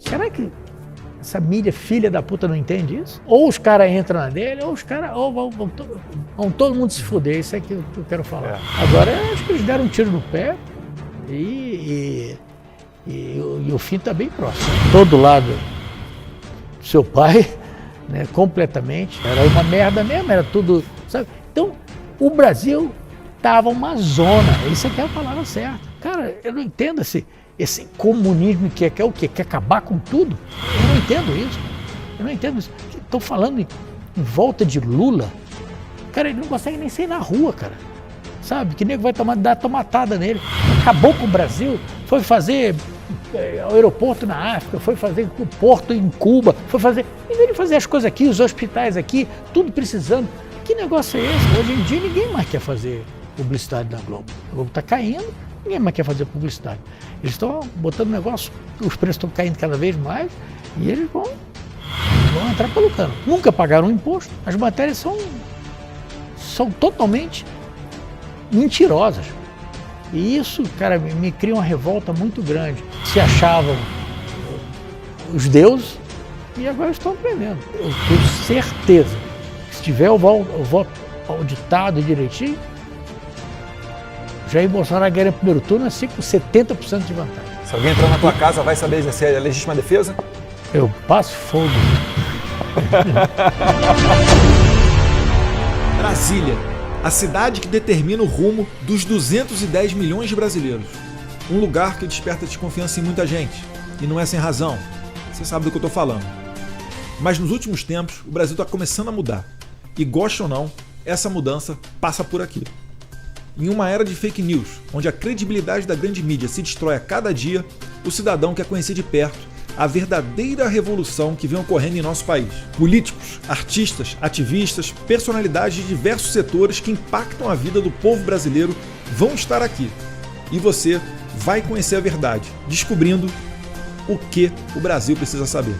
Será que essa mídia filha da puta não entende isso? Ou os caras entram na dele, ou os caras vão todo mundo se fuder, isso é que eu quero falar. Agora, eu acho que eles deram um tiro no pé e o fim está bem próximo. Todo lado do seu pai, né, completamente, era uma merda mesmo, era tudo, sabe? Então, o Brasil estava uma zona, isso aqui é a palavra certa. Cara, eu não entendo esse comunismo que quer o quê? Quer acabar com tudo? Eu não entendo isso. Eu não entendo isso. Estão falando em volta de Lula. Cara, ele não consegue nem sair na rua, cara. Sabe? Que nego vai dar tomatada nele. Acabou com o Brasil, foi fazer aeroporto na África, foi fazer o porto em Cuba, foi fazer... Em vez de fazer as coisas aqui, os hospitais aqui, tudo precisando. Que negócio é esse? Hoje em dia ninguém mais quer fazer publicidade na Globo. A Globo está caindo, ninguém mais quer fazer publicidade. Eles estão botando negócio, os preços estão caindo cada vez mais e eles vão entrar pelo cano. Nunca pagaram imposto, as matérias são totalmente mentirosas. E isso, cara, me cria uma revolta muito grande. Se achavam os deuses e agora estão aprendendo. Eu tenho certeza que se tiver o voto auditado direitinho, Jair Bolsonaro ganha no primeiro turno assim com 70% de vantagem. Se alguém entrar na tua casa, vai saber exercer a legítima defesa? Eu passo fogo. Brasília, a cidade que determina o rumo dos 210 milhões de brasileiros. Um lugar que desperta desconfiança em muita gente. E não é sem razão. Você sabe do que eu estou falando. Mas nos últimos tempos, o Brasil está começando a mudar. E goste ou não, essa mudança passa por aqui. Em uma era de fake news, onde a credibilidade da grande mídia se destrói a cada dia, o cidadão quer conhecer de perto a verdadeira revolução que vem ocorrendo em nosso país. Políticos, artistas, ativistas, personalidades de diversos setores que impactam a vida do povo brasileiro vão estar aqui. E você vai conhecer a verdade, descobrindo o que o Brasil precisa saber.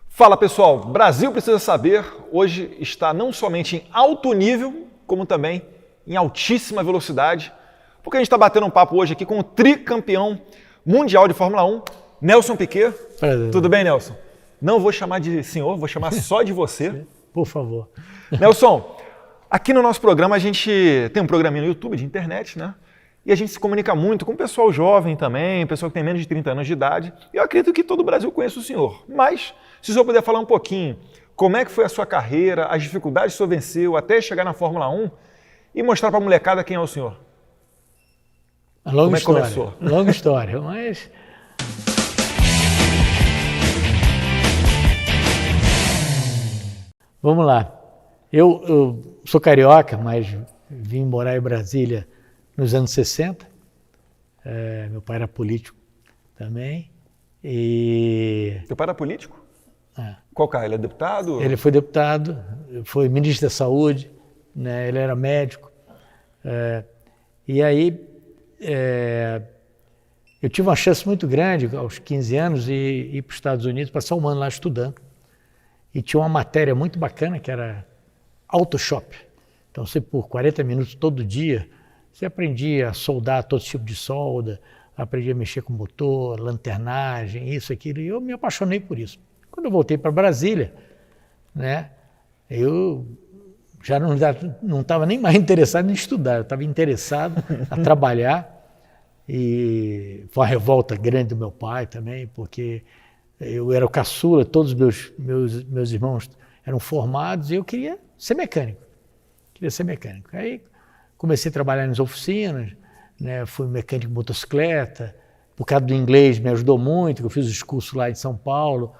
Fala pessoal, Brasil Precisa Saber hoje está não somente em alto nível, como também em altíssima velocidade, porque a gente está batendo um papo hoje aqui com o tricampeão mundial de Fórmula 1, Nelson Piquet. Prazer. Tudo bem, Nelson? Não vou chamar de senhor, vou chamar só de você. Por favor. Nelson, aqui no nosso programa a gente tem um programinha no YouTube de internet, né? E a gente se comunica muito com o pessoal jovem também, pessoal que tem menos de 30 anos de idade. E eu acredito que todo o Brasil conhece o senhor. Mas, se o senhor puder falar um pouquinho, como é que foi a sua carreira, as dificuldades que o senhor venceu até chegar na Fórmula 1 e mostrar para a molecada quem é o senhor. Longa Como é que história. começou? Longa história, mas... Vamos lá. Eu sou carioca, mas vim morar em Brasília nos anos 60. Meu pai era político também. Seu pai era político? É. Qual cara? Ele é deputado? Ele foi deputado, foi ministro da Saúde, né? Ele era médico. E aí eu tive uma chance muito grande, aos 15 anos, de ir para os Estados Unidos, passar um ano lá estudando. E tinha uma matéria muito bacana que era Autoshop. Então você, por 40 minutos todo dia, você aprendia a soldar todo tipo de solda, aprendia a mexer com motor, lanternagem, isso, aquilo, e eu me apaixonei por isso. Quando eu voltei para Brasília, né, eu já não estava nem mais interessado em estudar, eu estava interessado a trabalhar, e foi uma revolta grande do meu pai também, porque eu era o caçula, todos os meus irmãos eram formados e eu queria ser mecânico. Aí comecei a trabalhar nas oficinas, né, fui mecânico de motocicleta, por causa do inglês me ajudou muito, eu fiz os cursos lá em São Paulo,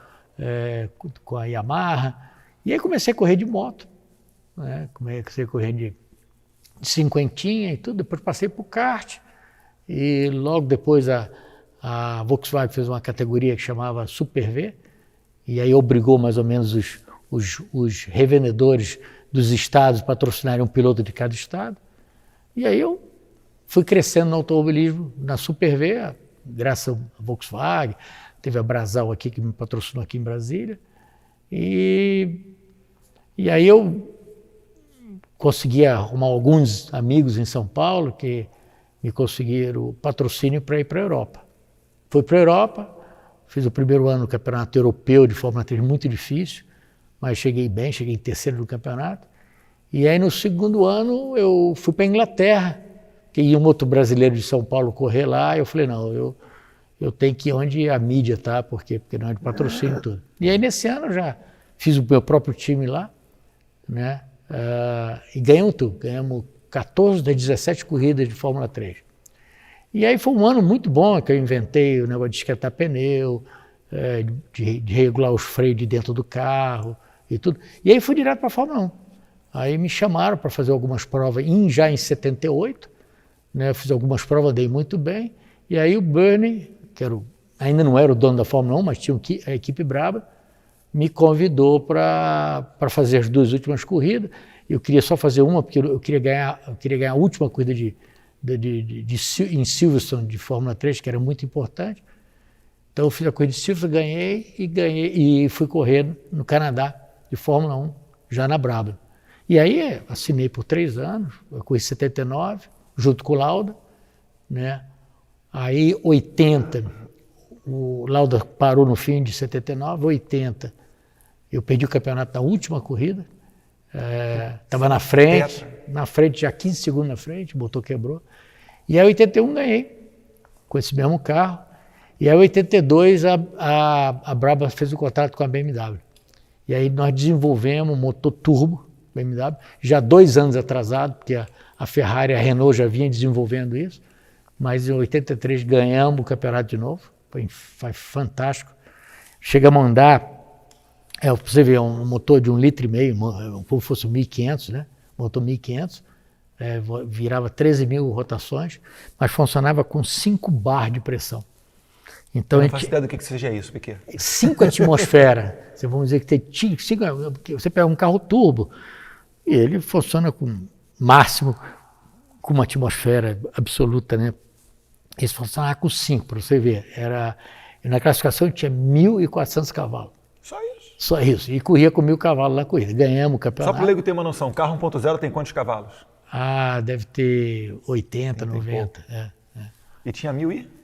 com a Yamaha, e aí comecei a correr de moto, né, comecei a correr de cinquentinha e tudo, depois passei para o kart, e logo depois a Volkswagen fez uma categoria que chamava Super V, e aí obrigou mais ou menos os revendedores dos estados a patrocinarem um piloto de cada estado. E aí eu fui crescendo no automobilismo, na Super V, graças à Volkswagen, teve a Brasal aqui que me patrocinou aqui em Brasília. E aí eu consegui arrumar alguns amigos em São Paulo que me conseguiram patrocínio para ir para a Europa. Fui para a Europa, fiz o primeiro ano no campeonato europeu de Fórmula 3 muito difícil, mas cheguei bem, cheguei em terceiro no campeonato. E aí no segundo ano eu fui para a Inglaterra, que ia um outro brasileiro de São Paulo correr lá, e eu falei, não, eu tenho que ir onde a mídia está, porque não é de patrocínio e tudo. E aí nesse ano eu já fiz o meu próprio time lá, né? E ganhamos tudo, ganhamos 14 das 17 corridas de Fórmula 3. E aí foi um ano muito bom, que eu inventei o negócio de esquentar pneu, de regular os freios de dentro do carro e tudo. E aí fui direto para a Fórmula 1. Aí me chamaram para fazer algumas provas já em 78, né? Eu fiz algumas provas, andei muito bem. E aí o Bernie, que ainda não era o dono da Fórmula 1, mas tinha a equipe braba, me convidou para fazer as 2 últimas corridas. Eu queria só fazer uma, porque eu queria ganhar a última corrida em Silverstone de Fórmula 3, que era muito importante. Então eu fiz a corrida de Silverstone, ganhei e fui correr no Canadá de Fórmula 1, já na Brabham. E aí assinei por 3 anos, eu corri 79, junto com o Lauda, né? Aí 80, o Lauda parou no fim de 79, 80, eu perdi o campeonato na última corrida, estava na frente já 15 segundos na frente, o motor quebrou. E aí 81 ganhei, com esse mesmo carro. E aí 82 a Brabham fez o contrato com a BMW. E aí nós desenvolvemos um motor turbo, BMW, já 2 anos atrasado, porque a Ferrari e a Renault já vinham desenvolvendo isso, mas em 83 ganhamos o campeonato de novo, foi fantástico. Chegamos a andar, para você ver, um motor de 1,5 litro, como fosse um 1500, né? Motor 1500, virava 13 mil rotações, mas funcionava com 5 bar de pressão. Então, eu não faço ideia do que seja isso, Piquet. 5 atmosferas, vamos dizer que tem 5, você pega um carro turbo, e ele funciona com máximo, com uma atmosfera absoluta, né? Esse funcionava com 5, para você ver. Na classificação tinha 1.400 cavalos. Só isso? Só isso. E corria com 1.000 cavalos na corrida. Ganhamos o campeonato. Só para o leigo ter uma noção, carro 1.0 tem quantos cavalos? Deve ter 80, 90. E tinha 1.000 e?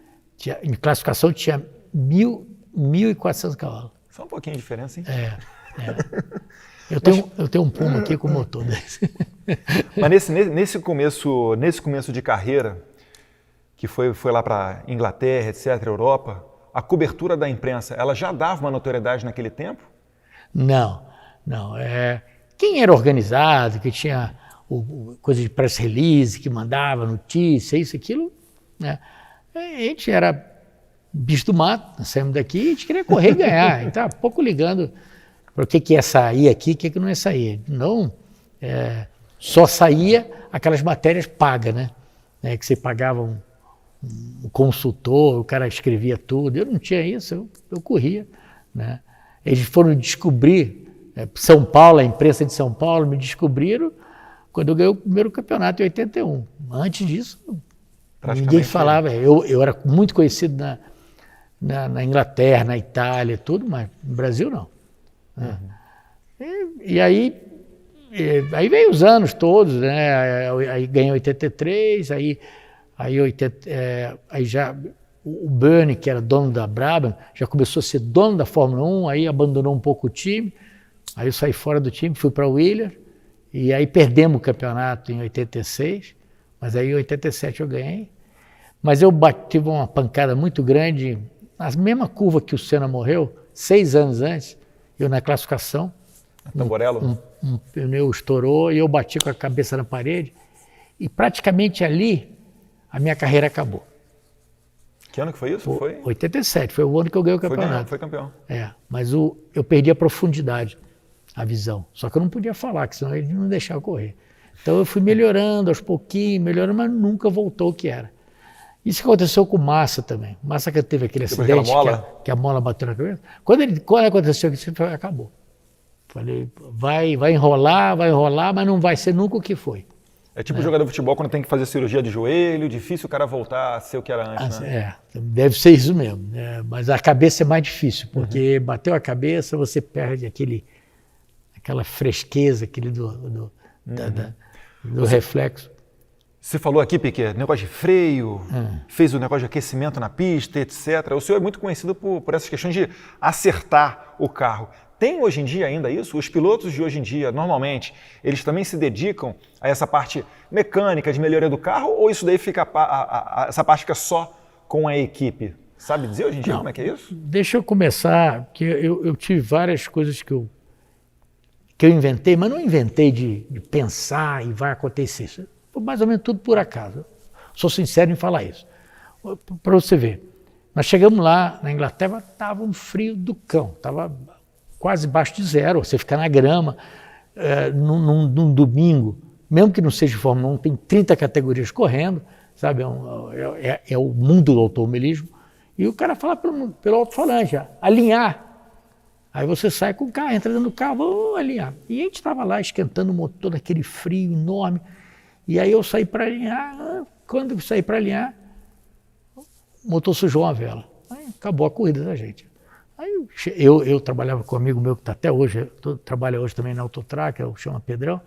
Em classificação tinha 1.400 cavalos. Só um pouquinho de diferença, hein? Eu tenho um Puma aqui com motor desse. Mas nesse começo de carreira, que foi lá para Inglaterra, etc., Europa, a cobertura da imprensa, ela já dava uma notoriedade naquele tempo? Não. Quem era organizado, que tinha coisa de press release, que mandava notícia, isso, aquilo, né? A gente era bicho do mato, nós saímos daqui e a gente queria correr e ganhar. A gente estava pouco ligando para o que ia sair aqui, o que não ia sair. Não, só saía aquelas matérias pagas, né? Que você pagava um consultor, o cara escrevia tudo. Eu não tinha isso, eu corria, né? Eles foram descobrir, São Paulo, a imprensa de São Paulo me descobriram quando eu ganhei o primeiro campeonato em 81. Antes disso, ninguém falava. Eu era muito conhecido na Inglaterra, na Itália, tudo, mas no Brasil não. E aí veio os anos todos, né? Aí ganhei 83, aí já o Bernie, que era dono da Brabham, já começou a ser dono da Fórmula 1, aí abandonou um pouco o time, aí eu saí fora do time, fui para a Williams, e aí perdemos o campeonato em 86, mas aí em 87 eu ganhei. Mas eu tive uma pancada muito grande, na mesma curva que o Senna morreu, 6 anos antes, eu na classificação, um pneu estourou e eu bati com a cabeça na parede, e praticamente ali a minha carreira acabou. Que ano que foi isso? Foi 87, foi o ano que eu ganhei o campeonato. Foi campeão. Mas eu perdi a profundidade, a visão. Só que eu não podia falar, que senão ele não deixava correr. Então eu fui melhorando aos pouquinhos, mas nunca voltou o que era. Isso aconteceu com o Massa também. O Massa que teve aquele acidente, que a mola bateu na cabeça. Quando aconteceu isso, acabou. Falei, vai enrolar, mas não vai ser nunca o que foi. É tipo jogador de futebol quando tem que fazer cirurgia de joelho, difícil o cara voltar a ser o que era antes, né? Deve ser isso mesmo. Mas a cabeça é mais difícil, porque bateu a cabeça, você perde aquela fresqueza, do reflexo. Você falou aqui, Piquet, negócio de freio, fez o negócio de aquecimento na pista, etc. O senhor é muito conhecido por essas questões de acertar o carro. Tem hoje em dia ainda isso? Os pilotos de hoje em dia, normalmente, eles também se dedicam a essa parte mecânica de melhoria do carro ou isso daí fica essa parte fica só com a equipe? Sabe dizer hoje em dia como é que é isso? Deixa eu começar, que eu tive várias coisas que eu inventei, mas não inventei de pensar e vai acontecer isso. Foi mais ou menos tudo por acaso. Sou sincero em falar isso. Para você ver, nós chegamos lá na Inglaterra, estava um frio do cão, estava quase abaixo de zero, você fica na grama, num domingo, mesmo que não seja de Fórmula 1, tem 30 categorias correndo, sabe? É o mundo do automobilismo. E o cara fala pelo alto-falante, alinhar. Aí você sai com o carro, entra dentro do carro, vamos alinhar. E a gente estava lá esquentando o motor naquele frio enorme. E aí eu saí para alinhar, quando eu saí para alinhar, o motor sujou uma vela. Aí acabou a corrida da gente. Aí eu trabalhava com um amigo meu que está até hoje, trabalha hoje também na Autotrack, chama Pedrão.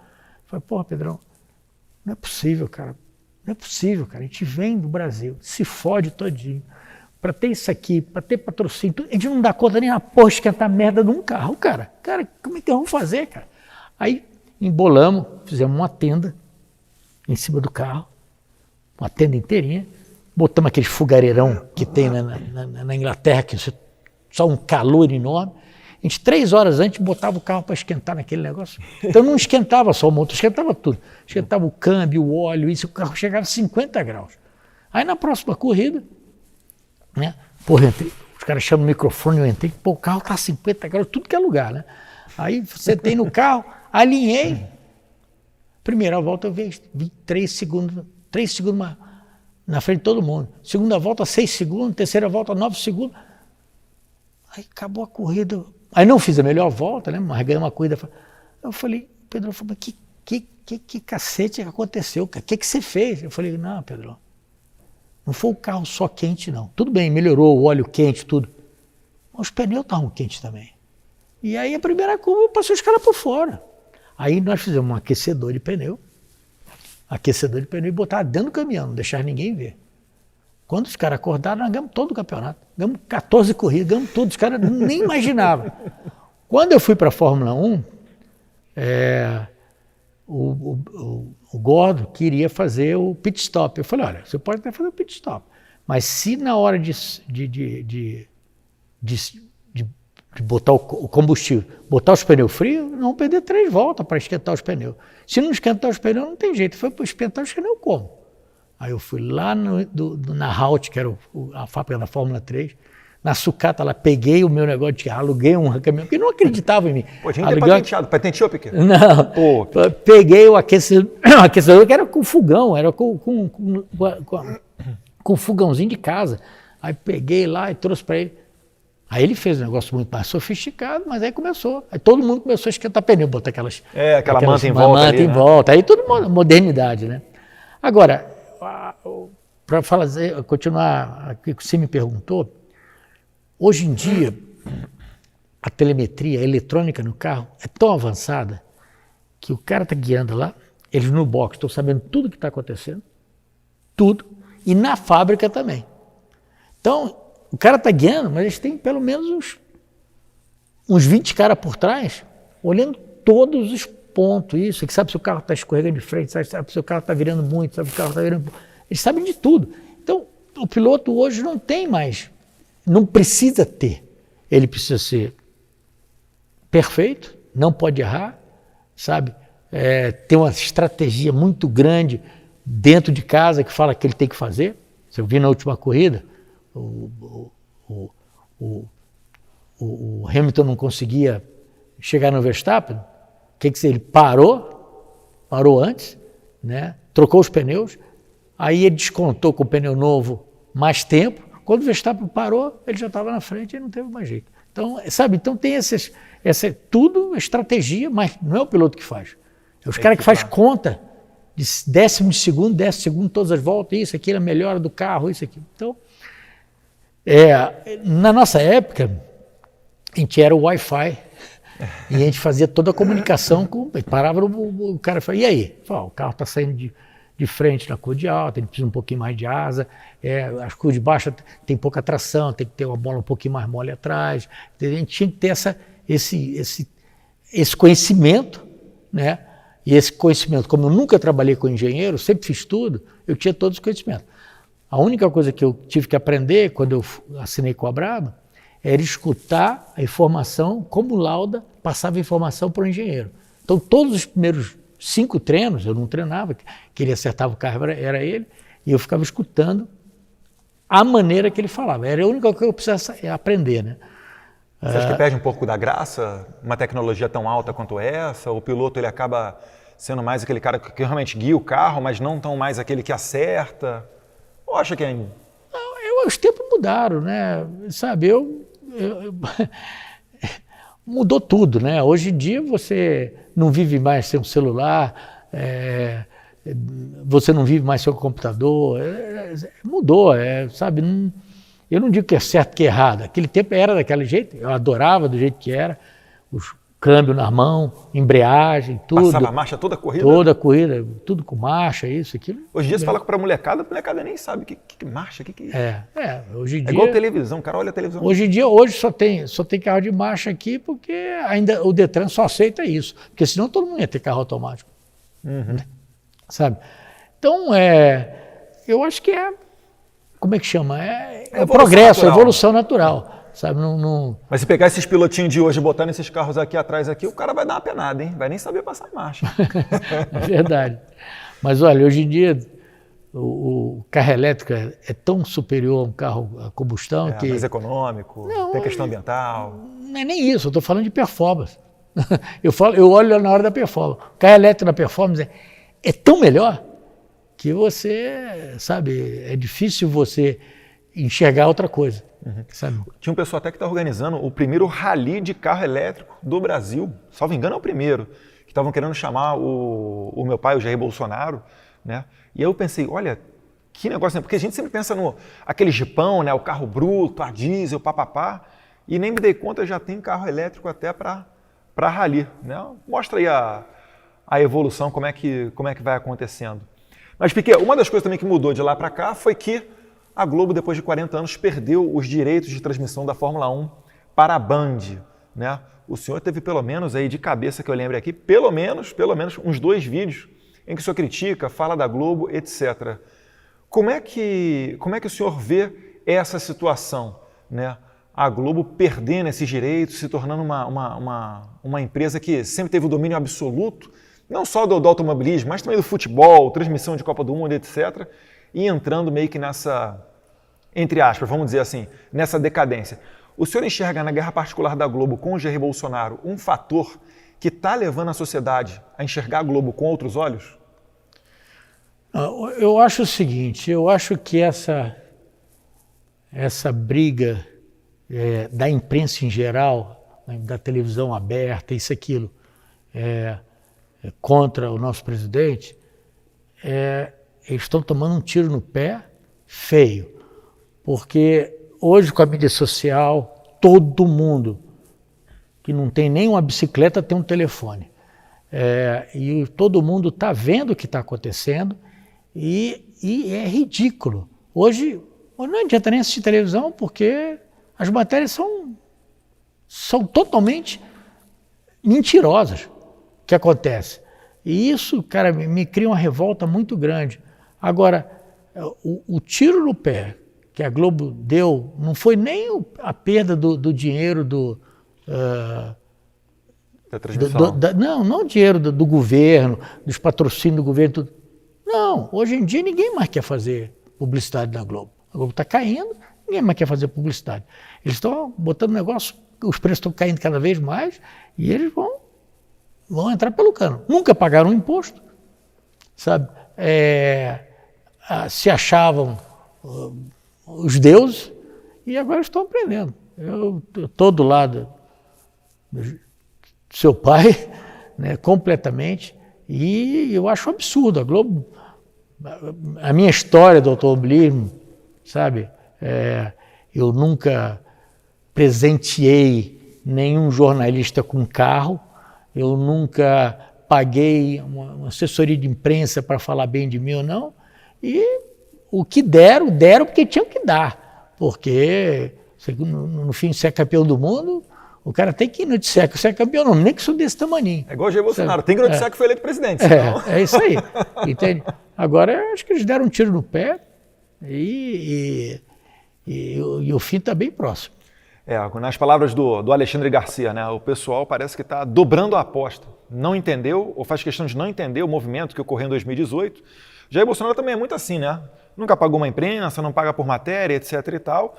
Falei, porra, Pedrão, não é possível, cara. Não é possível, cara. A gente vem do Brasil, se fode todinho. Para ter isso aqui, para ter patrocínio, a gente não dá conta nem a porra esquentar a merda de um carro, cara. Cara, como é que vamos fazer, cara? Aí embolamos, fizemos uma tenda em cima do carro, uma tenda inteirinha, botamos aquele fogareirão que tem na Inglaterra, que só um calor enorme. A gente, 3 horas antes, botava o carro para esquentar naquele negócio. Então não esquentava só o motor, esquentava tudo. Esquentava o câmbio, o óleo, isso, o carro chegava a 50 graus. Aí na próxima corrida, né? Porra, os caras chamam o microfone, eu entrei, pô, o carro tá a 50 graus, tudo que é lugar, né? Aí você tem no carro, alinhei. Primeira volta eu vi 3 segundos na frente de todo mundo. Segunda volta, 6 segundos. Terceira volta, 9 segundos. Aí acabou a corrida. Aí não fiz a melhor volta, né? Mas ganhei uma corrida. Eu falei, Pedro, mas que cacete que aconteceu? O que você fez? Eu falei, não, Pedro, não foi o carro só quente, não. Tudo bem, melhorou, o óleo quente, tudo. Mas os pneus estavam quentes também. E aí a primeira curva eu passei os caras por fora. Aí nós fizemos um aquecedor de pneu e botar dentro do caminhão, não deixar ninguém ver. Quando os caras acordaram, nós ganhamos todo o campeonato. Ganhamos 14 corridas, ganhamos tudo, os caras nem imaginavam. Quando eu fui para a Fórmula 1, o Gordon queria fazer o pit stop. Eu falei, olha, você pode até fazer o pit stop, mas se na hora de botar o combustível, botar os pneus frios, não vamos perder 3 voltas para esquentar os pneus. Se não esquentar os pneus, não tem jeito. Foi para esquentar os pneus como? Aí eu fui lá na Halt, que era a fábrica da Fórmula 3, na sucata lá, peguei o meu negócio de aluguei um caminhão, porque não acreditava em mim. Pô, tinha que ter patenteado. Patenteou, Piquet? Não. Pô. Peguei o aquecedor que era com fogão, era com fogãozinho de casa. Aí peguei lá e trouxe para ele. Aí ele fez um negócio muito mais sofisticado, mas aí começou. Aí todo mundo começou a esquentar pneu, botar aquela manta em volta. Manta em volta. Aí tudo modernidade, né? Agora, para continuar aqui que você me perguntou, hoje em dia, a telemetria, a eletrônica no carro é tão avançada que o cara está guiando lá, eles no box estão sabendo tudo o que está acontecendo, tudo, e na fábrica também. Então, o cara está guiando, mas eles têm pelo menos uns 20 caras por trás, olhando todos os pontos, isso, que sabe se o carro está escorregando de frente, sabe se o carro está virando muito, sabe se o carro está virando... Eles sabem de tudo. Então, o piloto hoje não tem mais, não precisa ter. Ele precisa ser perfeito, não pode errar, sabe? Ter uma estratégia muito grande dentro de casa que fala que ele tem que fazer. Você viu na última corrida, o Hamilton não conseguia chegar no Verstappen. Ele parou antes, né? Trocou os pneus, aí ele descontou com o pneu novo mais tempo. Quando o Verstappen parou, ele já estava na frente e não teve mais jeito. Então, sabe, então tem tudo estratégia, mas não é o piloto que faz. É os caras que faz conta de décimo de segundo, todas as voltas, isso, aquilo, a melhora do carro, isso aqui. Então, na nossa época, a gente era o Wi-Fi e a gente fazia toda a comunicação, parava o cara e falava, e aí? O carro está saindo de frente na curva de alta, ele precisa um pouquinho mais de asa, as curvas de baixa tem pouca tração, tem que ter uma bola um pouquinho mais mole atrás. A gente tinha que ter esse conhecimento, né? E esse conhecimento, como eu nunca trabalhei com engenheiro, sempre fiz tudo, eu tinha todos os conhecimentos. A única coisa que eu tive que aprender quando eu assinei com a Brabham era escutar a informação, como o Lauda passava a informação para o engenheiro. Então, todos os primeiros 5 treinos, eu não treinava, quem acertava o carro era ele, e eu ficava escutando a maneira que ele falava. Era a única coisa que eu precisava aprender, né? Você acha que perde um pouco da graça uma tecnologia tão alta quanto essa? O piloto ele acaba sendo mais aquele cara que realmente guia o carro, mas não tão mais aquele que acerta? Ou acha que é... Os tempos mudaram, né? Sabe, mudou tudo, né? Hoje em dia você não vive mais sem um celular, você não vive mais sem um computador, mudou, sabe? Eu não digo que é certo que é errado, aquele tempo era daquele jeito, eu adorava do jeito que era, os câmbio na mão, embreagem, tudo. Passava a marcha toda a corrida? Toda a corrida, tudo com marcha, isso, aquilo. Hoje em dia você fala para a molecada nem sabe o que marcha, o que é. Hoje em dia... É igual televisão, o cara olha a televisão. Hoje em dia, só tem carro de marcha aqui porque ainda o Detran só aceita isso, porque senão todo mundo ia ter carro automático. Uhum. Sabe? Então, eu acho que como é que chama? É o progresso, natural. A evolução natural. Sabe? Mas se pegar esses pilotinhos de hoje e botar nesses carros aqui atrás, o cara vai dar uma penada, hein? Vai nem saber passar marcha. É verdade. Mas olha, hoje em dia o carro elétrico é tão superior a um carro a combustão que... mais econômico, tem questão ambiental. Não é nem isso, eu estou falando de performance. Eu olho na hora da performance. O carro elétrico na performance é tão melhor que você, sabe, é difícil você enxergar outra coisa. Sabe? Tinha um pessoal até que está organizando o primeiro rally de carro elétrico do Brasil, salvo engano é o primeiro, que estavam querendo chamar o meu pai, o Jair Bolsonaro, né? E aí eu pensei, olha, que negócio, né? Porque a gente sempre pensa no aquele jipão, né? O carro bruto, a diesel, papapá, e nem me dei conta, já tem carro elétrico até para rally, né? Mostra aí a evolução, como é que vai acontecendo. Mas, Piquet, uma das coisas também que mudou de lá para cá foi que a Globo, depois de 40 anos, perdeu os direitos de transmissão da Fórmula 1 para a Band, né? O senhor teve pelo menos, aí de cabeça que eu lembre aqui, pelo menos uns 2 vídeos em que o senhor critica, fala da Globo, etc. Como é que o senhor vê essa situação, né? A Globo perdendo esses direitos, se tornando uma empresa que sempre teve o domínio absoluto, não só do automobilismo, mas também do futebol, transmissão de Copa do Mundo, etc., e entrando meio que nessa, entre aspas, vamos dizer assim, nessa decadência. O senhor enxerga na guerra particular da Globo com o Jair Bolsonaro um fator que está levando a sociedade a enxergar a Globo com outros olhos? Eu acho o seguinte, eu acho que essa briga da imprensa em geral, da televisão aberta, isso, aquilo, contra o nosso presidente, eles estão tomando um tiro no pé feio, porque hoje com a mídia social, todo mundo que não tem nem uma bicicleta tem um telefone. E todo mundo está vendo o que está acontecendo e é ridículo. Hoje não adianta nem assistir televisão porque as matérias são totalmente mentirosas que acontece. E isso, cara, me cria uma revolta muito grande. Agora, o tiro no pé que a Globo deu não foi nem a perda do dinheiro da transmissão. Não o dinheiro do governo, dos patrocínios do governo, tudo. Não, hoje em dia ninguém mais quer fazer publicidade na Globo. A Globo está caindo, ninguém mais quer fazer publicidade. Eles estão botando negócio, os preços estão caindo cada vez mais e eles vão entrar pelo cano. Nunca pagaram um imposto, sabe? Se achavam os deuses e agora estão aprendendo. Eu estou do lado do seu pai, né, completamente, e eu acho um absurdo. A Globo, a minha história do automobilismo, sabe? Eu nunca presenteei nenhum jornalista com carro, eu nunca paguei uma assessoria de imprensa para falar bem de mim ou não, e o que deram porque tinham que dar, porque no fim de ser campeão do mundo, o cara tem que noticiar que você é campeão, não, nem que isso desse tamaninho. É igual o Jair Bolsonaro, tem que noticiar que foi eleito presidente. Senão... É isso aí, entende? Agora, eu acho que eles deram um tiro no pé e o fim está bem próximo. Nas palavras do Alexandre Garcia, né, o pessoal parece que está dobrando a aposta. Não entendeu, ou faz questão de não entender o movimento que ocorreu em 2018. Jair Bolsonaro também é muito assim, né? Nunca pagou uma imprensa, não paga por matéria, etc e tal.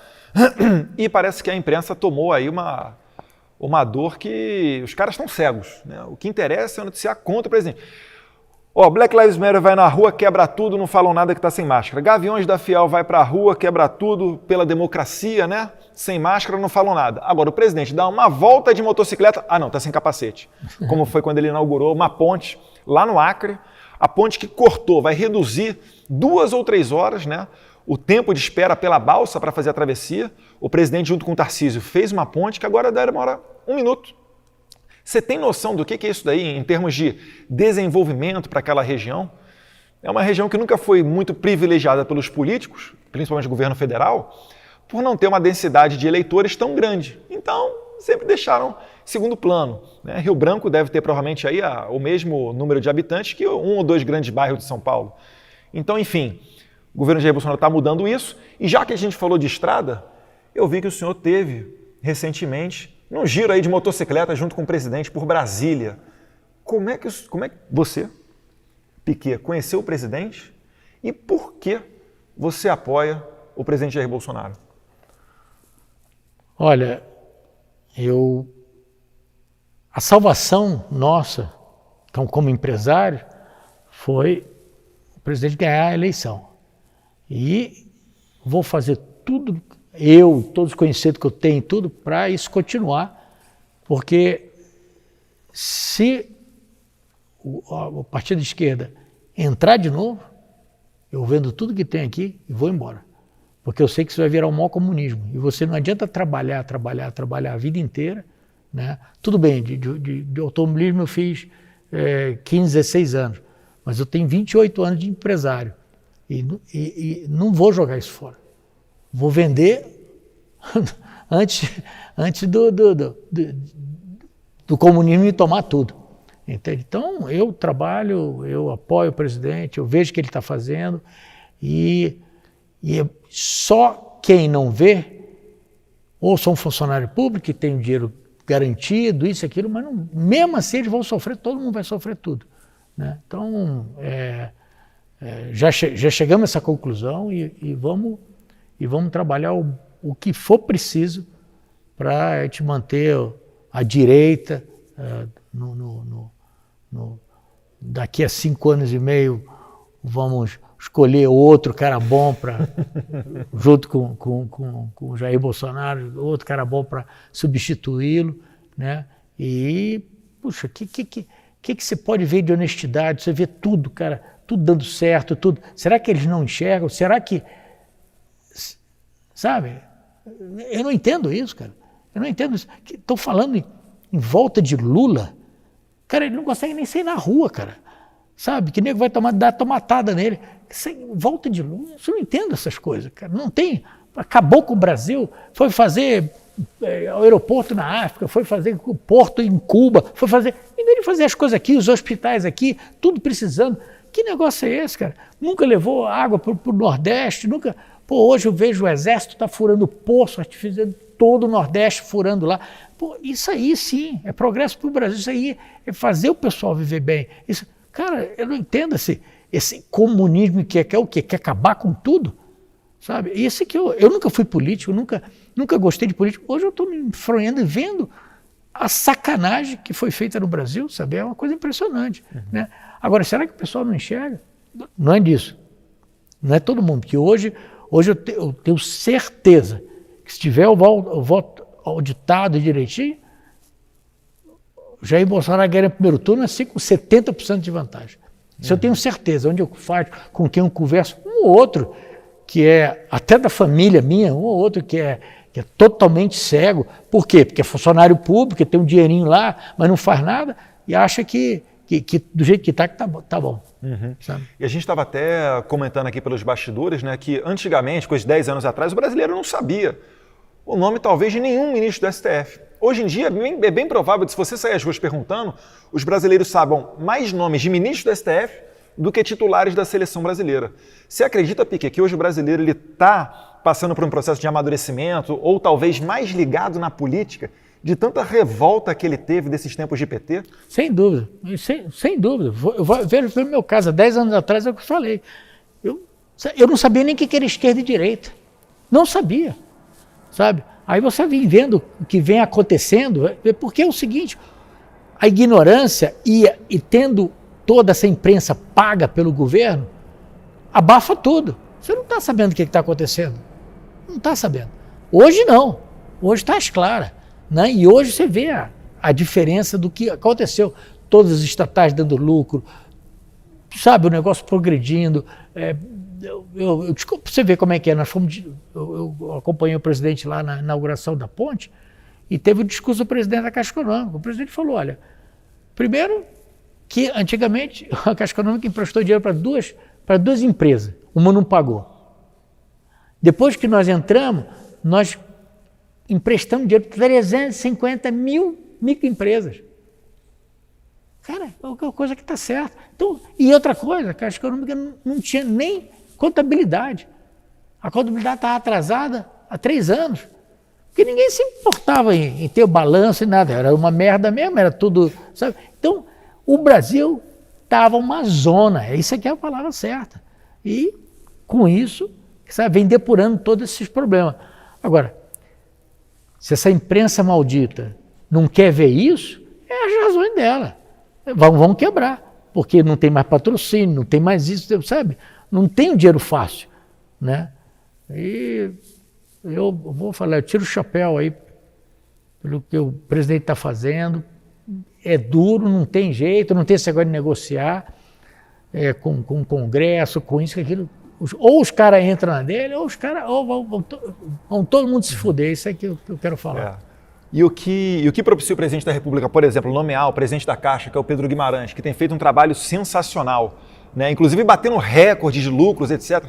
E parece que a imprensa tomou aí uma dor que os caras estão cegos, né? O que interessa é noticiar contra o presidente. Black Lives Matter vai na rua, quebra tudo, não falam nada que está sem máscara. Gaviões da Fiel vai para a rua, quebra tudo pela democracia, né? Sem máscara, não falam nada. Agora, o presidente dá uma volta de motocicleta, não, está sem capacete. Como foi quando ele inaugurou uma ponte lá no Acre, a ponte que cortou, vai reduzir 2 ou 3 horas, né? O tempo de espera pela balsa para fazer a travessia. O presidente, junto com o Tarcísio, fez uma ponte que agora demora 1 minuto. Você tem noção do que é isso daí em termos de desenvolvimento para aquela região? É uma região que nunca foi muito privilegiada pelos políticos, principalmente o governo federal, por não ter uma densidade de eleitores tão grande. Então, sempre deixaram segundo plano, né? Rio Branco deve ter provavelmente aí o mesmo número de habitantes que 1 ou 2 grandes bairros de São Paulo. Então, enfim, o governo Jair Bolsonaro está mudando isso. E já que a gente falou de estrada, eu vi que o senhor teve recentemente num giro aí de motocicleta junto com o presidente por Brasília. Como é que você, Piquet, conheceu o presidente e por que você apoia o presidente Jair Bolsonaro? Olha, a salvação nossa, então, como empresário, foi o presidente ganhar a eleição. E vou fazer tudo, todos os conhecidos que eu tenho, tudo, para isso continuar, porque se o partido de esquerda entrar de novo, eu vendo tudo que tem aqui e vou embora. Porque eu sei que isso vai virar um mau comunismo. E você não adianta trabalhar a vida inteira, né? Tudo bem, de automobilismo eu fiz 15, 16 anos, mas eu tenho 28 anos de empresário. E não vou jogar isso fora. Vou vender antes do comunismo me tomar tudo. Entende? Então, eu trabalho, eu apoio o presidente, eu vejo o que ele está fazendo e só quem não vê, ou são funcionário público que tem o dinheiro garantido, isso, aquilo, mas não, mesmo assim eles vão sofrer, todo mundo vai sofrer tudo, né? Então, já chegamos a essa conclusão e vamos trabalhar o que for preciso para a gente manter a direita daqui a 5 anos e meio vamos escolher outro cara bom para junto com o Jair Bolsonaro, outro cara bom para substituí-lo, né? E puxa, que você pode ver de honestidade? Você vê tudo, cara, tudo dando certo, tudo. Será que eles não enxergam? Será que, sabe? Eu não entendo isso, cara. Eu não entendo isso. Estão falando em volta de Lula. Cara, ele não consegue nem sair na rua, cara. Sabe? Que nego vai dar tomatada nele. Volta de Lula. Eu não entendo essas coisas, cara. Não tem. Acabou com o Brasil. Foi fazer aeroporto na África, foi fazer porto em Cuba, foi fazer. Em vez de fazer as coisas aqui, os hospitais aqui, tudo precisando. Que negócio é esse, cara? Nunca levou água para o Nordeste, nunca. Pô, hoje eu vejo o Exército tá furando poço, artificiando todo o Nordeste furando lá. Pô, isso aí sim, é progresso para o Brasil, isso aí é fazer o pessoal viver bem. Isso, cara, eu não entendo esse comunismo que quer o quê? Quer acabar com tudo, sabe? Isso que eu nunca fui político, nunca gostei de político. Hoje eu estou me enfronhando e vendo a sacanagem que foi feita no Brasil, sabe? É uma coisa impressionante, né? Agora, será que o pessoal não enxerga? Não é disso. Não é todo mundo, porque hoje eu tenho certeza que se tiver o voto auditado direitinho, Jair Bolsonaro ganha no primeiro turno assim com 70% de vantagem. Isso eu tenho certeza. Onde eu faço, com quem eu converso, um ou outro que é até da família minha, um ou outro que é totalmente cego. Por quê? Porque é funcionário público, tem um dinheirinho lá, mas não faz nada e acha que que do jeito que está, tá bom. Sabe? E a gente estava até comentando aqui pelos bastidores, né, que antigamente, coisa de 10 anos atrás, o brasileiro não sabia o nome talvez de nenhum ministro do STF. Hoje em dia é bem provável que se você sair às ruas perguntando, os brasileiros saibam mais nomes de ministros do STF do que titulares da seleção brasileira. Você acredita, Piquet, que hoje o brasileiro está passando por um processo de amadurecimento ou talvez mais ligado na política de tanta revolta que ele teve desses tempos de PT? Sem dúvida, sem dúvida. Eu vejo pelo meu caso, há 10 anos atrás é o que eu falei. Eu não sabia nem o que era esquerda e direita. Não sabia, sabe? Aí você vem vendo o que vem acontecendo, porque é o seguinte, a ignorância e tendo toda essa imprensa paga pelo governo, abafa tudo. Você não está sabendo o que está acontecendo. Não está sabendo. Hoje não. Hoje está às claras. Né? E hoje você vê a diferença do que aconteceu. Todas as estatais dando lucro, sabe, o negócio progredindo. Desculpa você ver como é que é. Eu acompanhei o presidente lá na inauguração da ponte e teve o discurso do presidente da Caixa Econômica. O presidente falou, olha, primeiro que antigamente a Caixa Econômica emprestou dinheiro para duas empresas, uma não pagou. Depois que nós entramos, nós emprestamos dinheiro para 350 mil microempresas. Cara, é uma coisa que está certa. Então, e outra coisa, a Caixa Econômica não tinha nem contabilidade. A contabilidade estava atrasada há 3 anos. Porque ninguém se importava em ter o balanço e nada. Era uma merda mesmo, era tudo, sabe? Então, o Brasil estava uma zona. Isso aqui é a palavra certa. E, com isso, sabe, vem depurando todos esses problemas. Agora, se essa imprensa maldita não quer ver isso, é as razões dela. Vão quebrar, porque não tem mais patrocínio, não tem mais isso, sabe? Não tem o dinheiro fácil, né? E eu vou falar, eu tiro o chapéu aí pelo que o presidente está fazendo. É duro, não tem jeito, não tem esse negócio de negociar com o Congresso, com isso, com aquilo. Ou os caras entram na dele, ou os caras vão todo mundo se fuder. Isso é que eu quero falar. E o que propicia o presidente da República, por exemplo, nomear o presidente da Caixa, que é o Pedro Guimarães, que tem feito um trabalho sensacional, né? Inclusive batendo recordes de lucros, etc.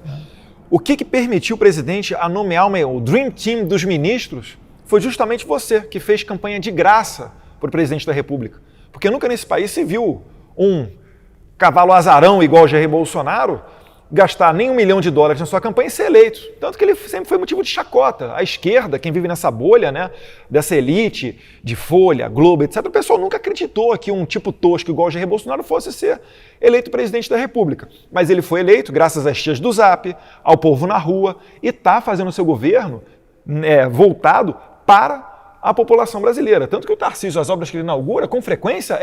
O que permitiu o presidente a nomear o Dream Team dos ministros foi justamente você, que fez campanha de graça para o presidente da República. Porque nunca nesse país se viu um cavalo azarão igual o Jair Bolsonaro gastar nem $1 milhão na sua campanha e ser eleito. Tanto que ele sempre foi motivo de chacota. A esquerda, quem vive nessa bolha, né, dessa elite de Folha, Globo, etc., o pessoal nunca acreditou que um tipo tosco igual o Jair Bolsonaro fosse ser eleito presidente da República. Mas ele foi eleito graças às tias do Zap, ao povo na rua, e está fazendo o seu governo voltado para a população brasileira. Tanto que o Tarcísio, as obras que ele inaugura, com frequência,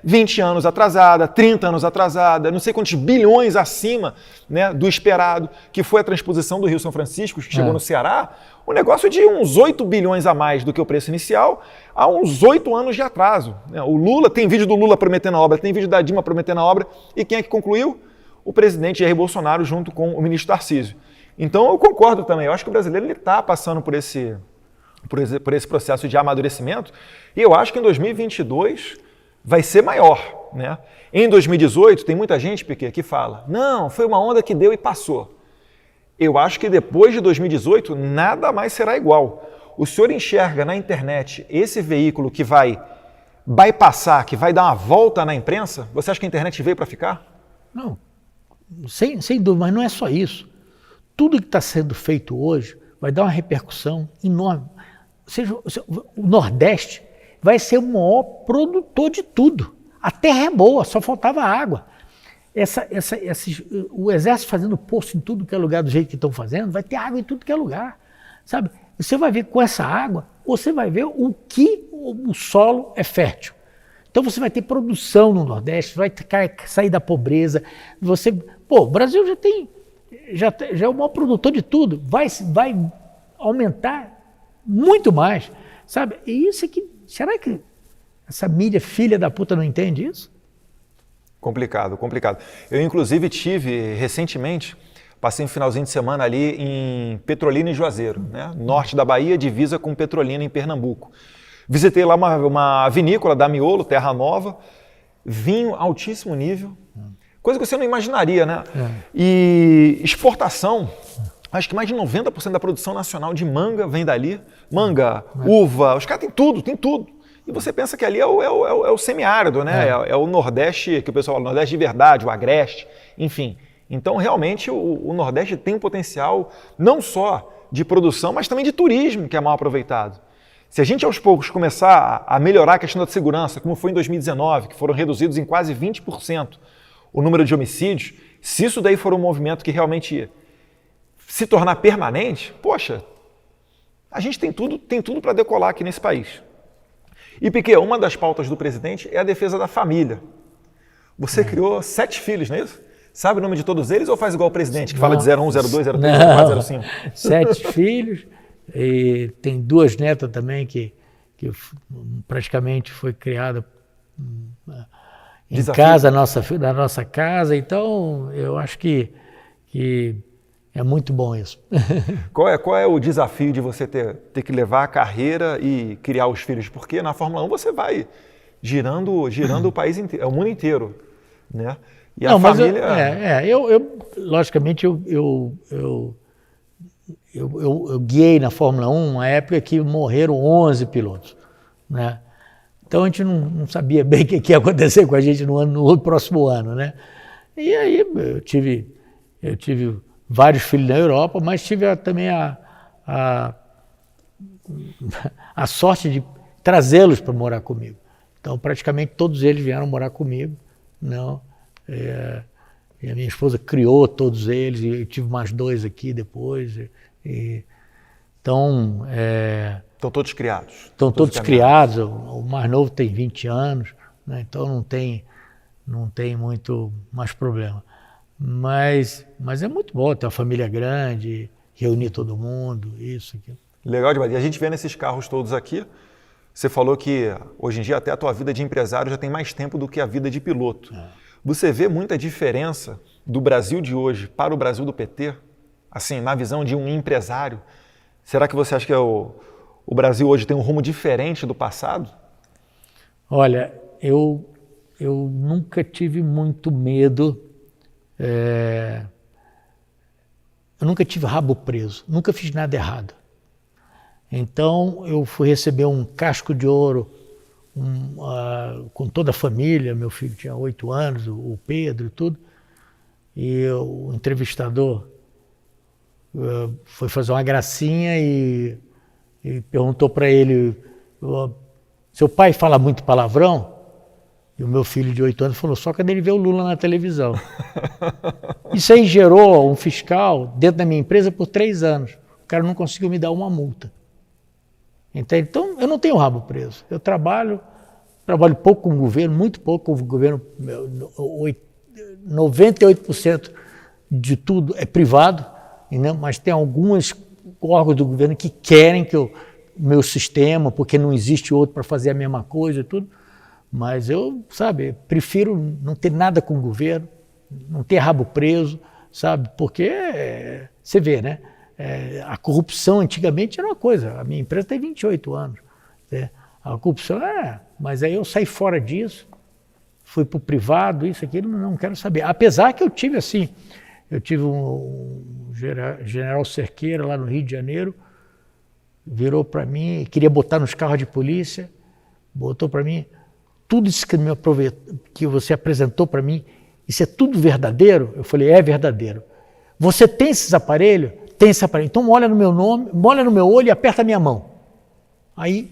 20 anos atrasada, 30 anos atrasada, não sei quantos bilhões acima, né, do esperado, que foi a transposição do Rio São Francisco, que chegou no Ceará, um negócio de uns 8 bilhões a mais do que o preço inicial, há uns 8 anos de atraso. O Lula, tem vídeo do Lula prometendo a obra, tem vídeo da Dilma prometendo a obra, e quem é que concluiu? O presidente Jair Bolsonaro junto com o ministro Tarcísio. Então eu concordo também, eu acho que o brasileiro está passando por esse processo de amadurecimento, e eu acho que em 2022 vai ser maior, né? Em 2018, tem muita gente, Piquet, que fala, não, foi uma onda que deu e passou. Eu acho que depois de 2018, nada mais será igual. O senhor enxerga na internet esse veículo que vai bypassar, que vai dar uma volta na imprensa? Você acha que a internet veio para ficar? Não, sem dúvida, mas não é só isso. Tudo que está sendo feito hoje vai dar uma repercussão enorme. O Nordeste vai ser o maior produtor de tudo. A terra é boa, só faltava água. O Exército fazendo poço em tudo que é lugar do jeito que estão fazendo, vai ter água em tudo que é lugar. Sabe? Você vai ver com essa água, você vai ver o que o solo é fértil. Então você vai ter produção no Nordeste, vai sair da pobreza. O Brasil já é o maior produtor de tudo. Vai aumentar muito mais, sabe? E isso aqui, será que essa mídia filha da puta não entende isso? Complicado. Eu, inclusive, tive recentemente, passei um finalzinho de semana ali em Petrolina e Juazeiro, né? Norte da Bahia, divisa com Petrolina em Pernambuco. Visitei lá uma vinícola da Miolo, Terra Nova, vinho altíssimo nível, coisa que você não imaginaria, né? E exportação, acho que mais de 90% da produção nacional de manga vem dali. Manga, uva, os caras têm tudo, tem tudo. E você pensa que ali é o semiárido, né? É o Nordeste, que o pessoal fala, Nordeste de verdade, o Agreste, enfim. Então, realmente, o Nordeste tem um potencial não só de produção, mas também de turismo, que é mal aproveitado. Se a gente, aos poucos, começar a melhorar a questão da segurança, como foi em 2019, que foram reduzidos em quase 20% o número de homicídios, se isso daí for um movimento que realmente se tornar permanente, poxa, a gente tem tudo para decolar aqui nesse país. E, Piquet, uma das pautas do presidente é a defesa da família. Você criou 7 filhos, não é isso? Sabe o nome de todos eles ou faz igual o presidente, que fala de 01, 02, 03, 04, 05? 7 filhos, e tem 2 netas também que praticamente foi criada em casa, na nossa casa, então eu acho que é muito bom isso. Qual é o desafio de você ter que levar a carreira e criar os filhos? Porque na Fórmula 1 você vai girando o país inteiro, o mundo inteiro, né? E a família... logicamente, eu guiei na Fórmula 1 uma época que morreram 11 pilotos, né? Então a gente não sabia bem o que ia acontecer com a gente no próximo ano, né? E aí eu tive vários filhos na Europa, mas tive também a sorte de trazê-los para morar comigo. Então praticamente todos eles vieram morar comigo, não? E a minha esposa criou todos eles, e eu tive mais 2 aqui depois. Então... Estão todos criados? Estão todos criados, o mais novo tem 20 anos, né? Então não tem muito mais problema. Mas é muito bom ter uma família grande, reunir todo mundo, isso, aquilo. Legal demais. E a gente vê nesses carros todos aqui, você falou que hoje em dia até a tua vida de empresário já tem mais tempo do que a vida de piloto. Você vê muita diferença do Brasil de hoje para o Brasil do PT? Assim, na visão de um empresário? Será que você acha que o Brasil hoje tem um rumo diferente do passado? Olha, eu nunca tive muito medo, eu nunca tive rabo preso, nunca fiz nada errado. Então eu fui receber um casco de ouro com toda a família, meu filho tinha 8 anos, o Pedro e tudo, e o entrevistador foi fazer uma gracinha e perguntou para ele, seu pai fala muito palavrão? E o meu filho de 8 anos falou, só quando ele vê o Lula na televisão. Isso aí gerou um fiscal dentro da minha empresa por 3 anos. O cara não conseguiu me dar uma multa. Então, eu não tenho rabo preso. Eu trabalho pouco com o governo, muito pouco com o governo. 98% de tudo é privado, né? Mas tem alguns órgãos do governo que querem que o meu sistema, porque não existe outro para fazer a mesma coisa e tudo. Mas eu, prefiro não ter nada com o governo, não ter rabo preso, porque você vê, né? A corrupção antigamente era uma coisa, a minha empresa tem 28 anos. A corrupção mas aí eu saí fora disso, fui para o privado, isso, aquilo, não quero saber. Apesar que eu tive um general Cerqueira lá no Rio de Janeiro, virou para mim, queria botar nos carros de polícia, botou para mim, tudo isso que você apresentou para mim, isso é tudo verdadeiro? Eu falei, é verdadeiro. Você tem esses aparelhos? Tem esse aparelho. Então olha no meu nome, olha no meu olho e aperta a minha mão. Aí,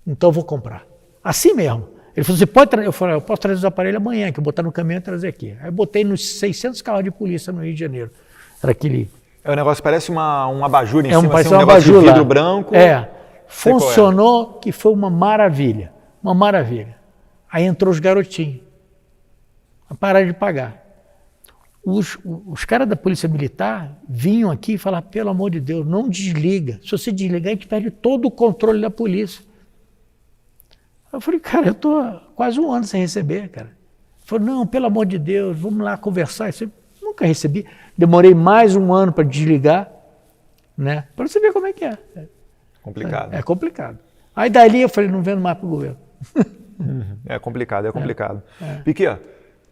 então eu vou comprar. Assim mesmo. Ele falou, você pode trazer? Eu falei, eu posso trazer os aparelhos amanhã, que eu botar no caminhão e trazer aqui. Aí eu botei nos 600 carros de polícia no Rio de Janeiro. Era aquele... O negócio parece um abajur em cima, assim, um negócio de vidro branco. Funcionou, que foi uma maravilha. Uma maravilha. Aí entrou os garotinhos. Pararam de pagar. Os caras da Polícia Militar vinham aqui e falavam, pelo amor de Deus, não desliga. Se você desligar, a gente perde todo o controle da polícia. Eu falei, cara, eu estou quase 1 ano sem receber, cara. Ele falou, não, pelo amor de Deus, vamos lá conversar. Eu nunca recebi. Demorei mais 1 ano para desligar, né? Para você ver como é que é. Complicado. É complicado. Aí dali eu falei, não vendo mais para o governo. É complicado, é complicado. Piquet,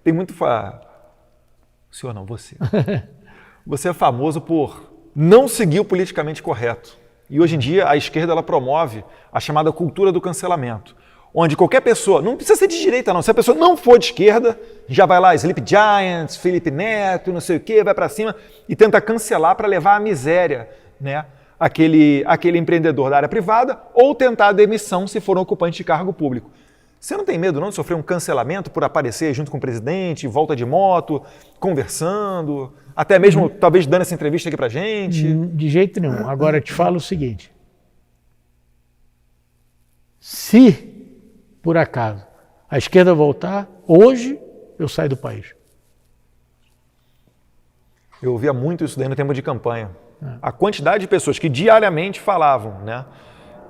tem muito... O senhor não, você. Você é famoso por não seguir o politicamente correto. E hoje em dia a esquerda ela promove a chamada cultura do cancelamento, onde qualquer pessoa, não precisa ser de direita não, se a pessoa não for de esquerda, já vai lá, Sleep Giants, Felipe Neto, não sei o quê, vai para cima e tenta cancelar para levar à miséria, né, aquele empreendedor da área privada ou tentar a demissão se for um ocupante de cargo público. Você não tem medo não de sofrer um cancelamento por aparecer junto com o presidente, volta de moto, conversando, até mesmo talvez dando essa entrevista aqui pra gente? De jeito nenhum. Agora eu te falo o seguinte, se por acaso a esquerda voltar, hoje eu saio do país. Eu ouvia muito isso daí no tempo de campanha. A quantidade de pessoas que diariamente falavam, né?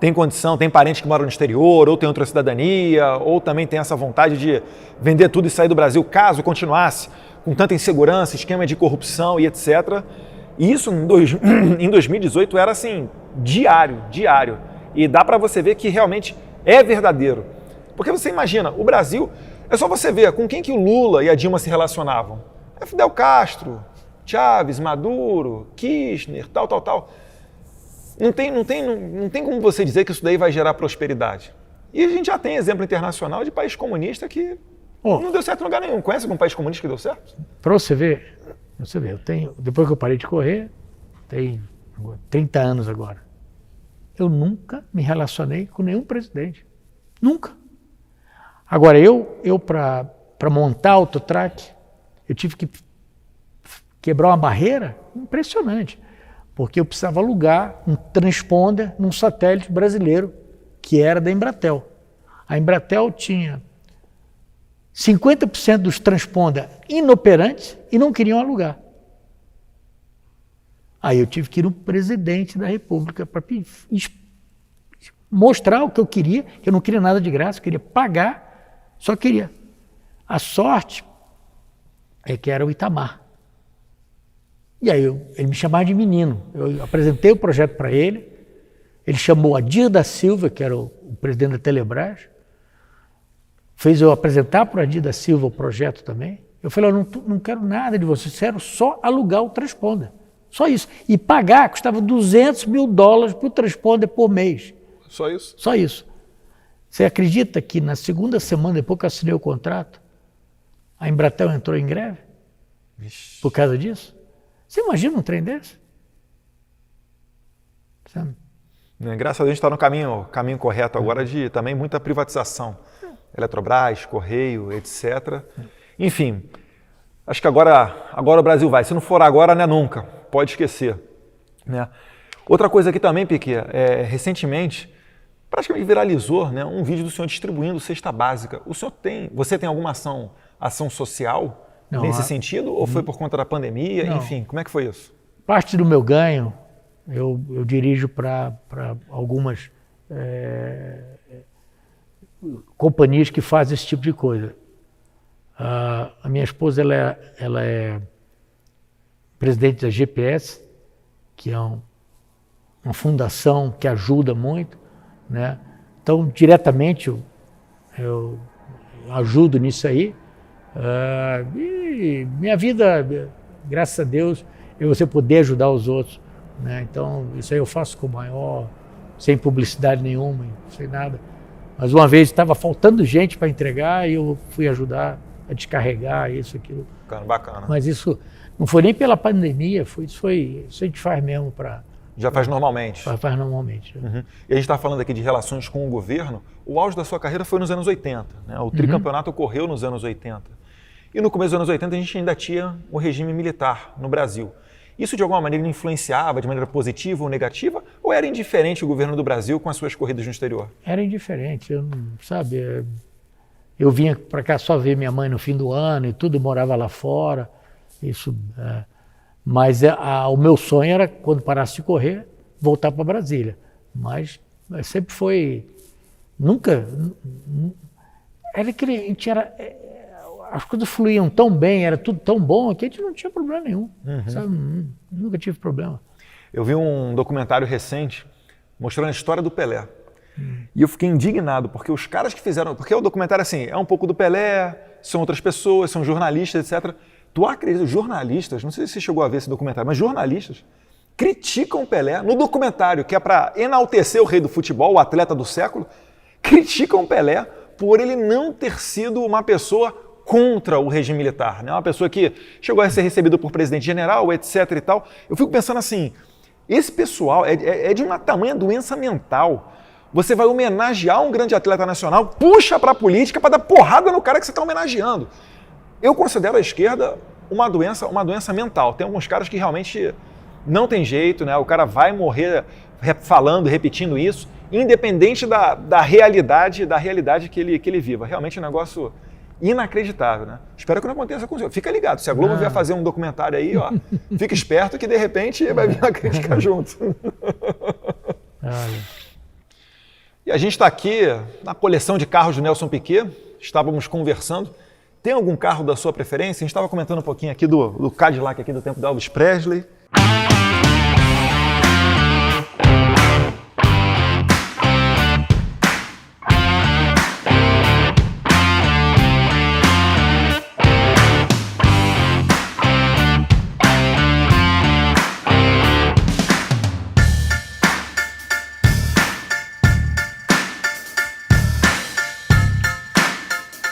Tem condição, tem parentes que moram no exterior, ou tem outra cidadania, ou também tem essa vontade de vender tudo e sair do Brasil, caso continuasse com tanta insegurança, esquema de corrupção e etc. E isso em 2018 era assim, diário. E dá para você ver que realmente é verdadeiro. Porque você imagina, o Brasil, é só você ver com quem que o Lula e a Dilma se relacionavam. É Fidel Castro, Chávez, Maduro, Kirchner, tal. Não tem como você dizer que isso daí vai gerar prosperidade. E a gente já tem exemplo internacional de país comunista que não deu certo em lugar nenhum. Conhece algum país comunista que deu certo? Para você ver, eu tenho, depois que eu parei de correr, tem 30 anos agora, eu nunca me relacionei com nenhum presidente. Nunca. Agora, eu para montar a Autotrac, eu tive que quebrar uma barreira impressionante. Porque eu precisava alugar um transponder num satélite brasileiro, que era da Embratel. A Embratel tinha 50% dos transponders inoperantes e não queriam alugar. Aí eu tive que ir no presidente da República para mostrar o que eu queria, que eu não queria nada de graça, eu queria pagar, só queria. A sorte é que era o Itamar. E aí ele me chamava de menino. Eu apresentei o projeto para ele, ele chamou Adir da Silva, que era o presidente da Telebrás, fez eu apresentar para o Adir da Silva o projeto também. Eu falei, eu não quero nada de você, quero só alugar o transponder. Só isso. E pagar custava $200 mil por transponder por mês. Só isso? Só isso. Você acredita que na segunda semana, depois que eu assinei o contrato, a Embratel entrou em greve? Vixe. Por causa disso? Você imagina um trem desse? Sabe? Graças a Deus a gente está no caminho correto agora de também muita privatização. Eletrobras, Correio, etc. Enfim, acho que agora o Brasil vai. Se não for agora, não é nunca. Pode esquecer. Né? Outra coisa aqui também, Piquet, recentemente, praticamente viralizou, né, um vídeo do senhor distribuindo cesta básica. Você tem alguma ação social nesse sentido? Ou foi por conta da pandemia? Não. Enfim, como é que foi isso? Parte do meu ganho eu dirijo para algumas companhias que fazem esse tipo de coisa. A minha esposa ela é presidente da GPS, que é uma fundação que ajuda muito, né? Então, diretamente eu ajudo nisso aí. E minha vida, graças a Deus, é você poder ajudar os outros, né? Então, isso aí eu faço com sem publicidade nenhuma, sem nada. Mas uma vez estava faltando gente para entregar e eu fui ajudar a descarregar isso, aquilo. Bacana. Mas isso não foi nem pela pandemia, isso a gente faz mesmo para... Já faz normalmente? Faz normalmente. Uhum. E a gente está falando aqui de relações com o governo. O auge da sua carreira foi nos anos 80, né? O tricampeonato ocorreu nos anos 80. E no começo dos anos 80 a gente ainda tinha o regime militar no Brasil. Isso de alguma maneira influenciava de maneira positiva ou negativa? Ou era indiferente o governo do Brasil com as suas corridas no exterior? Era indiferente, eu vinha para cá só ver minha mãe no fim do ano e tudo, morava lá fora. Mas o meu sonho era, quando parasse de correr, voltar para Brasília. Mas sempre foi... Nunca... Era que a gente era... As coisas fluíam tão bem, era tudo tão bom, que a gente não tinha problema nenhum. Sabe? Nunca tive problema. Eu vi um documentário recente mostrando a história do Pelé. E eu fiquei indignado, porque os caras que fizeram... Porque o documentário, assim, é um pouco do Pelé, são outras pessoas, são jornalistas, etc. Tu acredita, jornalistas, não sei se você chegou a ver esse documentário, mas jornalistas criticam o Pelé no documentário, que é para enaltecer o rei do futebol, o atleta do século, criticam o Pelé por ele não ter sido uma pessoa contra o regime militar, né? Uma pessoa que chegou a ser recebida por presidente general, etc. e tal. Eu fico pensando assim, esse pessoal é de uma tamanha doença mental. Você vai homenagear um grande atleta nacional, puxa para a política para dar porrada no cara que você está homenageando. Eu considero a esquerda uma doença mental. Tem alguns caras que realmente não tem jeito, né? O cara vai morrer falando, repetindo isso, independente da realidade que ele viva. Realmente é um negócio inacreditável, né? Espero que não aconteça com o senhor. Fica ligado, se a Globo vier fazer um documentário aí, ó, fica esperto que de repente vai vir a crítica junto. E a gente está aqui na coleção de carros do Nelson Piquet, estávamos conversando. Tem algum carro da sua preferência? A gente estava comentando um pouquinho aqui do Cadillac aqui do tempo do Elvis Presley.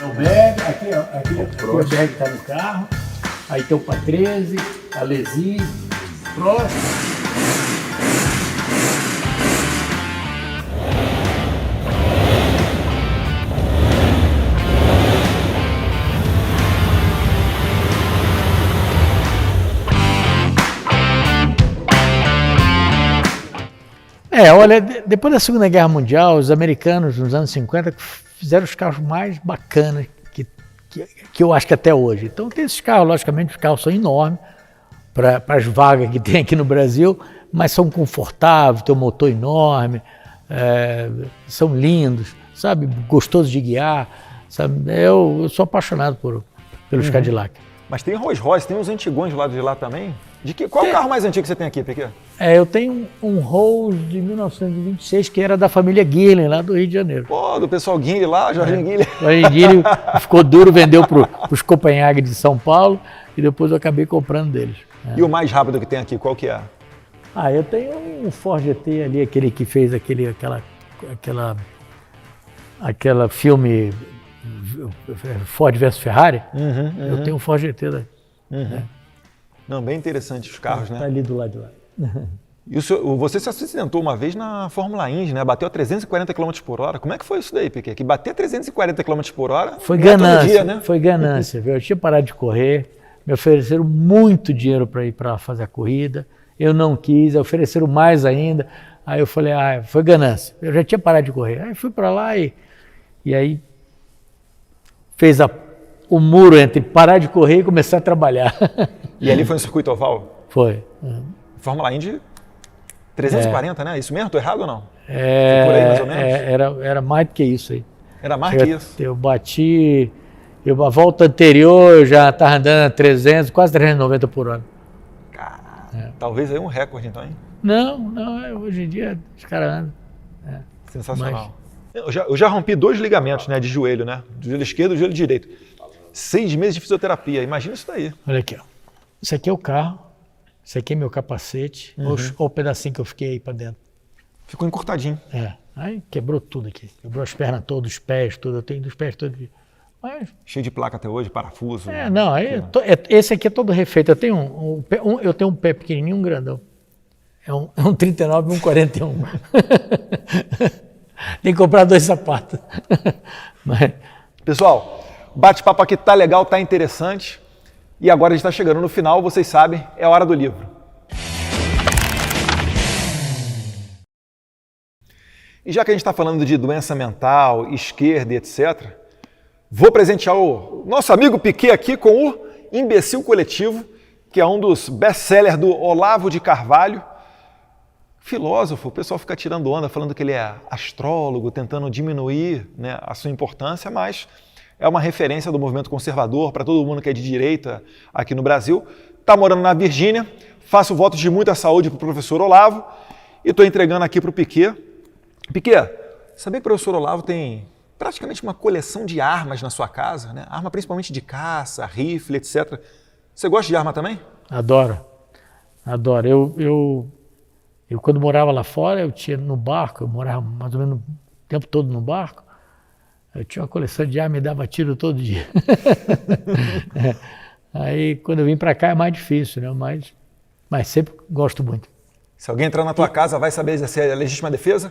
É o bag, aqui o bag está no carro, aí tem o Patrese, a Lesi, Prost. Olha, depois da Segunda Guerra Mundial, os americanos, nos anos 50, fizeram os carros mais bacanas que eu acho que até hoje. Então tem esses carros, logicamente, os carros são enormes para as vagas que tem aqui no Brasil, mas são confortáveis, tem um motor enorme, são lindos, sabe, gostoso de guiar, sabe. Eu sou apaixonado pelos Cadillac. Mas tem Rolls Royce, tem uns antigões do lado de lá também. Qual o carro mais antigo que você tem aqui, Piquet? Eu tenho um Rolls de 1926, que era da família Guilherme, lá do Rio de Janeiro. Pô, do pessoal Guilherme lá, Jorginho Guilherme. O Guilherme ficou duro, vendeu para os Copenhague de São Paulo e depois eu acabei comprando deles. E o mais rápido que tem aqui, qual que é? Eu tenho um Ford GT ali, aquele que fez aquela filme Ford vs Ferrari. Eu tenho um Ford GT daí. Não, bem interessante os carros, né? Tá ali do lado de lá. E você se acidentou uma vez na Fórmula Indy, né? Bateu a 340 km por hora. Como é que foi isso daí, Piquet? Que bater 340 km por hora foi ganância, todo dia, né? Foi ganância, viu? Eu tinha parado de correr, me ofereceram muito dinheiro para ir para fazer a corrida, eu não quis, ofereceram mais ainda, aí eu falei, foi ganância, eu já tinha parado de correr. Aí fui para lá e aí fez o muro entre parar de correr e começar a trabalhar. E ali foi no circuito oval? Foi. Fórmula Indy 340, né? Isso mesmo? Tô errado ou não? Foi por aí mais ou menos? Era mais do que isso aí. Era mais que isso? Eu bati, a volta anterior eu já estava andando a 300, quase 390 por hora. Cara, talvez aí um recorde então, hein? Não, hoje em dia os caras andam. Sensacional. Eu já rompi 2 ligamentos, né, de joelho, né? Do joelho esquerdo e do joelho direito. 6 meses de fisioterapia, imagina isso daí. Olha aqui, ó. Isso aqui é o carro, isso aqui é meu capacete, olha o pedacinho que eu fiquei aí para dentro. Ficou encurtadinho. Aí quebrou tudo aqui, quebrou as pernas todas, os pés, tudo, eu tenho dos pés todos. Mas... Cheio de placa até hoje, parafuso. Esse aqui é todo refeito, eu tenho eu tenho um pé pequenininho e um grandão. É um 39 e um 41. Tem que comprar 2 sapatos. Pessoal, o bate-papo aqui tá legal, tá interessante. E agora a gente está chegando no final, vocês sabem, é a hora do livro. E já que a gente está falando de doença mental, esquerda e etc., vou presentear o nosso amigo Piquet aqui com o Imbecil Coletivo, que é um dos best-sellers do Olavo de Carvalho. Filósofo, o pessoal fica tirando onda, falando que ele é astrólogo, tentando diminuir, né, a sua importância, mas é uma referência do movimento conservador para todo mundo que é de direita aqui no Brasil. Está morando na Virgínia, faço votos de muita saúde para o professor Olavo e estou entregando aqui para o Piquet. Piquet, sabia que o professor Olavo tem praticamente uma coleção de armas na sua casa, né? Arma principalmente de caça, rifle, etc. Você gosta de arma também? Adoro, adoro. Eu quando morava lá fora, eu tinha no barco, eu morava mais ou menos o tempo todo no barco, eu tinha uma coleção de armas e dava tiro todo dia. Aí quando eu vim para cá é mais difícil, né? Mas sempre gosto muito. Se alguém entrar na tua casa, vai saber exercer a legítima defesa?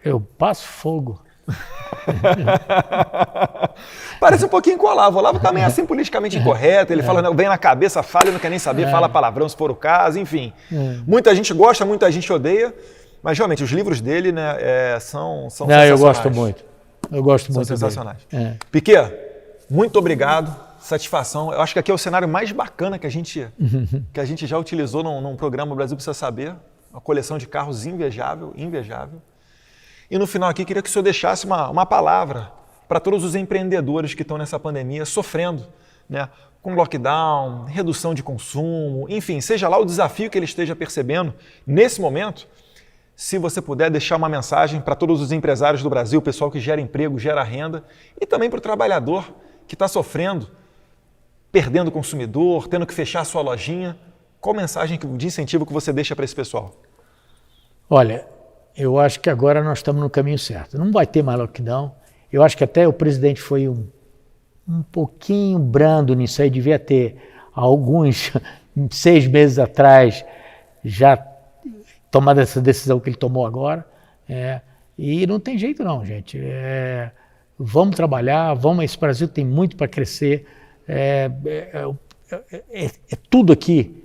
Eu passo fogo. Parece um pouquinho com o Olavo. O Olavo também é assim politicamente incorreto. Ele fala, vem na cabeça, fala, não quer nem saber, fala palavrão se for o caso, enfim. Muita gente gosta, muita gente odeia, mas realmente os livros dele, né, são sensacionais. Eu gosto muito. Eu gosto muito. São sensacionais. Piquet, muito obrigado. Satisfação. Eu acho que aqui é o cenário mais bacana que a gente já utilizou num programa Brasil Precisa Saber. Uma coleção de carros invejável, invejável. E no final aqui, queria que o senhor deixasse uma palavra para todos os empreendedores que estão nessa pandemia sofrendo, né, com lockdown, redução de consumo, enfim, seja lá o desafio que ele esteja percebendo nesse momento, se você puder deixar uma mensagem para todos os empresários do Brasil, o pessoal que gera emprego, gera renda, e também para o trabalhador que está sofrendo, perdendo o consumidor, tendo que fechar a sua lojinha, qual mensagem de incentivo que você deixa para esse pessoal? Olha, eu acho que agora nós estamos no caminho certo. Não vai ter mais lockdown. Eu acho que até o presidente foi um pouquinho brando nisso aí. Devia ter alguns 6 meses atrás já tomado essa decisão que ele tomou agora. E não tem jeito não, gente. Vamos trabalhar, esse Brasil tem muito para crescer. É tudo aqui,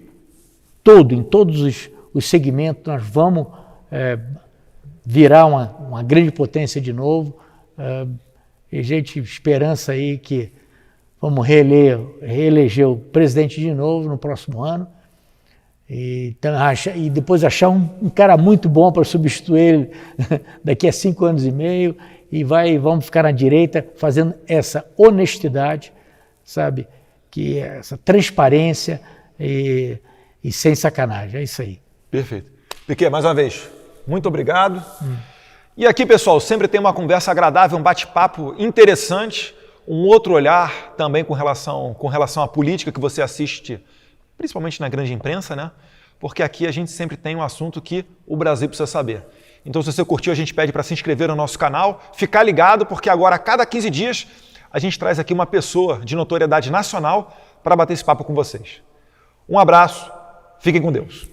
em todos os segmentos, nós vamos virar uma grande potência de novo. E gente, esperança aí que vamos reeleger o presidente de novo no próximo ano. E depois achar um cara muito bom para substituir ele daqui a 5 anos e meio. E vamos ficar na direita fazendo essa honestidade, sabe? Que essa transparência e sem sacanagem. É isso aí. Perfeito. Piquet, mais uma vez, muito obrigado. E aqui, pessoal, sempre tem uma conversa agradável, um bate-papo interessante, um outro olhar também com relação à política que você assiste, principalmente na grande imprensa, né? Porque aqui a gente sempre tem um assunto que o Brasil precisa saber. Então, se você curtiu, a gente pede para se inscrever no nosso canal, ficar ligado, porque agora, a cada 15 dias, a gente traz aqui uma pessoa de notoriedade nacional para bater esse papo com vocês. Um abraço, fiquem com Deus.